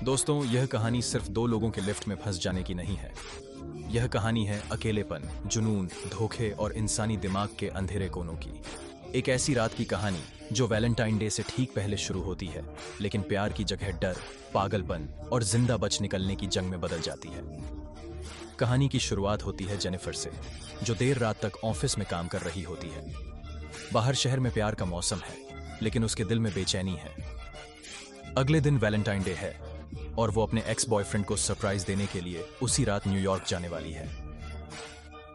दोस्तों, यह कहानी सिर्फ दो लोगों के लिफ्ट में फंस जाने की नहीं है। यह कहानी है अकेलेपन, जुनून, धोखे और इंसानी दिमाग के अंधेरे कोनों की। एक ऐसी रात की कहानी जो वैलेंटाइन डे से ठीक पहले शुरू होती है, लेकिन प्यार की जगह डर, पागलपन और जिंदा बच निकलने की जंग में बदल जाती है। कहानी की शुरुआत होती है जेनिफर से, जो देर रात तक ऑफिस में काम कर रही होती है। बाहर शहर में प्यार का मौसम है, लेकिन उसके दिल में बेचैनी है। अगले दिन वैलेंटाइन डे है और वो अपने एक्स बॉयफ्रेंड को सरप्राइज देने के लिए उसी रात न्यूयॉर्क जाने वाली है।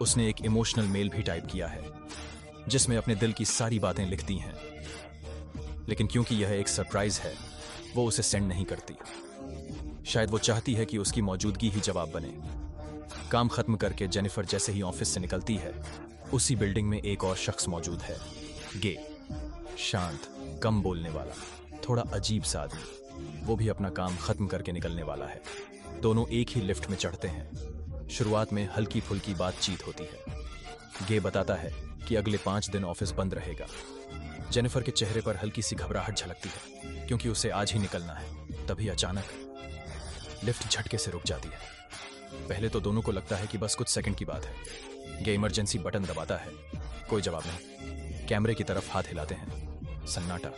उसने एक इमोशनल मेल भी टाइप किया है, जिसमें अपने दिल की सारी बातें लिखती हैं। लेकिन क्योंकि यह एक सरप्राइज है, वो उसे सेंड नहीं करती। शायद वो चाहती है कि उसकी मौजूदगी ही जवाब बने। काम खत्म करके जेनिफर जैसे ही ऑफिस से निकलती है, उसी बिल्डिंग में एक और शख्स मौजूद है। गे, शांत, कम बोलने वाला, थोड़ा अजीब सा आदमी। वो भी अपना काम खत्म करके निकलने वाला है। दोनों एक ही लिफ्ट में चढ़ते हैं। शुरुआत में हल्की फुल्की बातचीत होती है। गे बताता है कि अगले 5 दिन ऑफिस बंद रहेगा। जेनिफर के चेहरे पर हल्की सी घबराहट झलकती है, क्योंकि उसे आज ही निकलना है। तभी अचानक लिफ्ट झटके से रुक जाती है। पहले तो दोनों को लगता है कि बस कुछ सेकंड की बात है। गे इमरजेंसी बटन दबाता है, कोई जवाब नहीं। कैमरे की तरफ हाथ हिलाते हैं, सन्नाटा।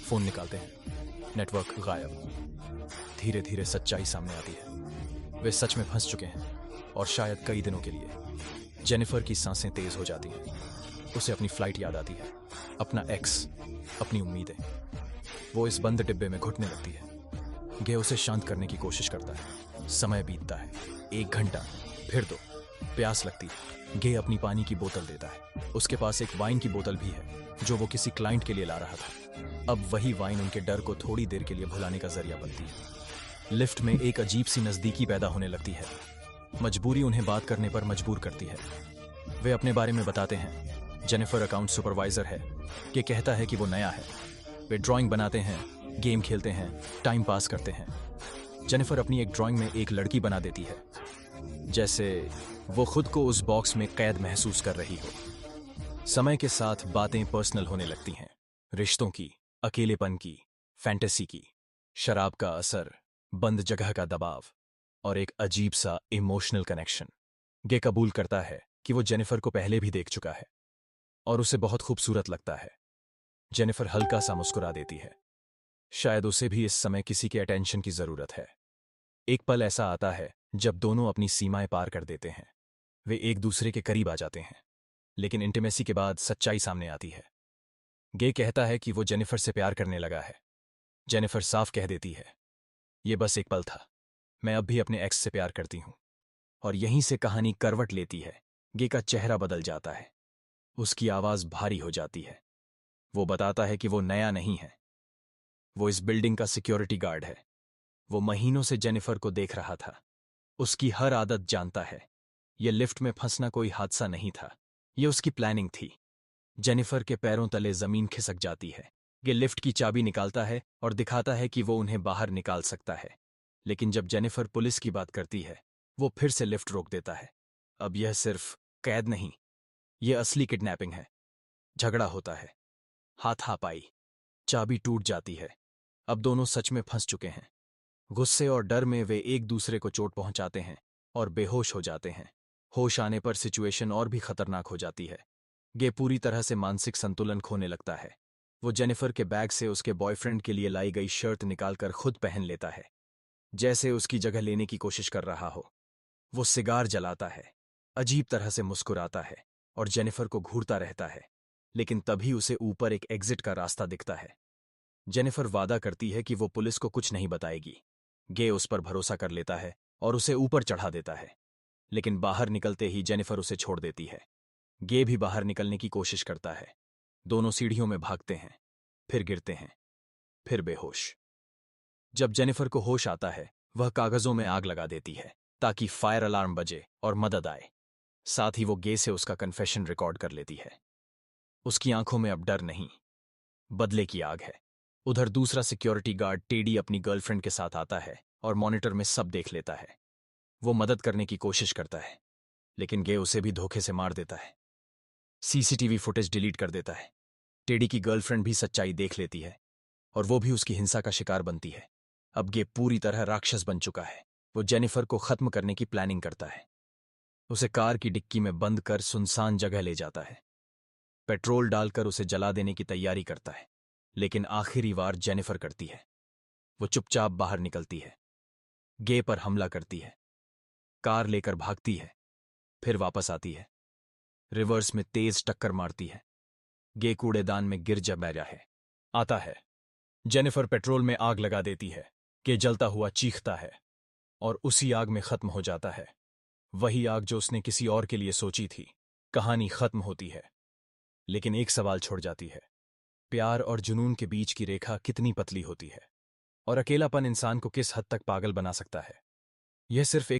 फोन निकालते हैं, नेटवर्क गायब। धीरे धीरे सच्चाई सामने आती है। वे सच में फंस चुके हैं, और शायद कई दिनों के लिए। जेनिफर की सांसें तेज हो जाती हैं। उसे अपनी फ्लाइट याद आती है, अपना एक्स, अपनी उम्मीदें। वो इस बंद डिब्बे में घुटने लगती है। गे उसे शांत करने की कोशिश करता है। समय बीतता है, 1 घंटा, फिर 2। प्यास लगती है। गे अपनी पानी की बोतल देता है। उसके पास एक वाइन की बोतल भी है, जो वो किसी क्लाइंट के लिए ला रहा था। अब वही वाइन उनके डर को थोड़ी देर के लिए भुलाने का जरिया बनती है। लिफ्ट में एक अजीब सी नजदीकी पैदा होने लगती है। मजबूरी उन्हें बात करने पर मजबूर करती है। वे अपने बारे में बताते हैं। जेनिफर अकाउंट सुपरवाइजर है। ये कहता है कि वो नया है। वे ड्राइंग बनाते हैं, गेम खेलते हैं, टाइम पास करते हैं। जेनिफर अपनी एक ड्राइंग में एक लड़की बना देती है, जैसे वो खुद को उस बॉक्स में कैद महसूस कर रही हो। समय के साथ बातें पर्सनल होने लगती हैं। रिश्तों की, अकेलेपन की, फैंटेसी की, शराब का असर, बंद जगह का दबाव और एक अजीब सा इमोशनल कनेक्शन। गे कबूल करता है कि वो जेनिफर को पहले भी देख चुका है और उसे बहुत खूबसूरत लगता है। जेनिफर हल्का सा मुस्कुरा देती है। शायद उसे भी इस समय किसी के अटेंशन की जरूरत है। एक पल ऐसा आता है जब दोनों अपनी सीमाएं पार कर देते हैं। वे एक दूसरे के करीब आ जाते हैं, लेकिन इंटीमेसी के बाद सच्चाई सामने आती है। गे कहता है कि वो जेनिफर से प्यार करने लगा है। जेनिफर साफ कह देती है, ये बस एक पल था, मैं अब भी अपने एक्स से प्यार करती हूं। और यहीं से कहानी करवट लेती है। गे का चेहरा बदल जाता है। उसकी आवाज भारी हो जाती है। वो बताता है कि वो नया नहीं है। वो इस बिल्डिंग का सिक्योरिटी गार्ड है। वो महीनों से जेनिफर को देख रहा था। उसकी हर आदत जानता है। ये लिफ्ट में फंसना कोई हादसा नहीं था, ये उसकी प्लानिंग थी। जेनिफर के पैरों तले जमीन खिसक जाती है। ये लिफ्ट की चाबी निकालता है और दिखाता है कि वो उन्हें बाहर निकाल सकता है। लेकिन जब जेनिफर पुलिस की बात करती है, वो फिर से लिफ्ट रोक देता है। अब यह सिर्फ कैद नहीं, यह असली किडनैपिंग है। झगड़ा होता है, हाथापाई, चाबी टूट जाती है। अब दोनों सच में फंस चुके हैं। गुस्से और डर में वे एक दूसरे को चोट पहुंचाते हैं और बेहोश हो जाते हैं। होश आने पर सिचुएशन और भी खतरनाक हो जाती है। गे पूरी तरह से मानसिक संतुलन खोने लगता है। वो जेनिफर के बैग से उसके बॉयफ्रेंड के लिए लाई गई शर्ट निकालकर खुद पहन लेता है, जैसे उसकी जगह लेने की कोशिश कर रहा हो। वो सिगार जलाता है, अजीब तरह से मुस्कुराता है और जेनिफर को घूरता रहता है। लेकिन तभी उसे ऊपर एक एग्जिट का रास्ता दिखता है। जेनिफर वादा करती है कि वो पुलिस को कुछ नहीं बताएगी। गे उस पर भरोसा कर लेता है और उसे ऊपर चढ़ा देता है। लेकिन बाहर निकलते ही जेनिफर उसे छोड़ देती है। गे भी बाहर निकलने की कोशिश करता है। दोनों सीढ़ियों में भागते हैं, फिर गिरते हैं, फिर बेहोश। जब जेनिफर को होश आता है, वह कागजों में आग लगा देती है ताकि फायर अलार्म बजे और मदद आए। साथ ही वो गे से उसका कन्फेशन रिकॉर्ड कर लेती है। उसकी आंखों में अब डर नहीं, बदले की आग है। उधर दूसरा सिक्योरिटी गार्ड टेडी अपनी गर्लफ्रेंड के साथ आता है और मॉनिटर में सब देख लेता है। वो मदद करने की कोशिश करता है, लेकिन गे उसे भी धोखे से मार देता है। सीसीटीवी फुटेज डिलीट कर देता है। टेडी की गर्लफ्रेंड भी सच्चाई देख लेती है और वो भी उसकी हिंसा का शिकार बनती है। अब गे पूरी तरह राक्षस बन चुका है। वो जेनिफर को खत्म करने की प्लानिंग करता है। उसे कार की डिक्की में बंद कर सुनसान जगह ले जाता है। पेट्रोल डालकर उसे जला देने की तैयारी करता है, लेकिन आखिरी वार जेनिफर करती है। वो चुपचाप बाहर निकलती है, गे पर हमला करती है, कार लेकर भागती है, फिर वापस आती है, रिवर्स में तेज टक्कर मारती है। गे कूड़ेदान में गिर जा बैठा है। आता है। जेनिफर पेट्रोल में आग लगा देती है। गे जलता हुआ चीखता है और उसी आग में खत्म हो जाता है। वही आग जो उसने किसी और के लिए सोची थी। कहानी खत्म होती है, लेकिन एक सवाल छोड़ जाती है। प्यार और जुनून के बीच की रेखा कितनी पतली होती है, और अकेलापन इंसान को किस हद तक पागल बना सकता है। यह सिर्फ एक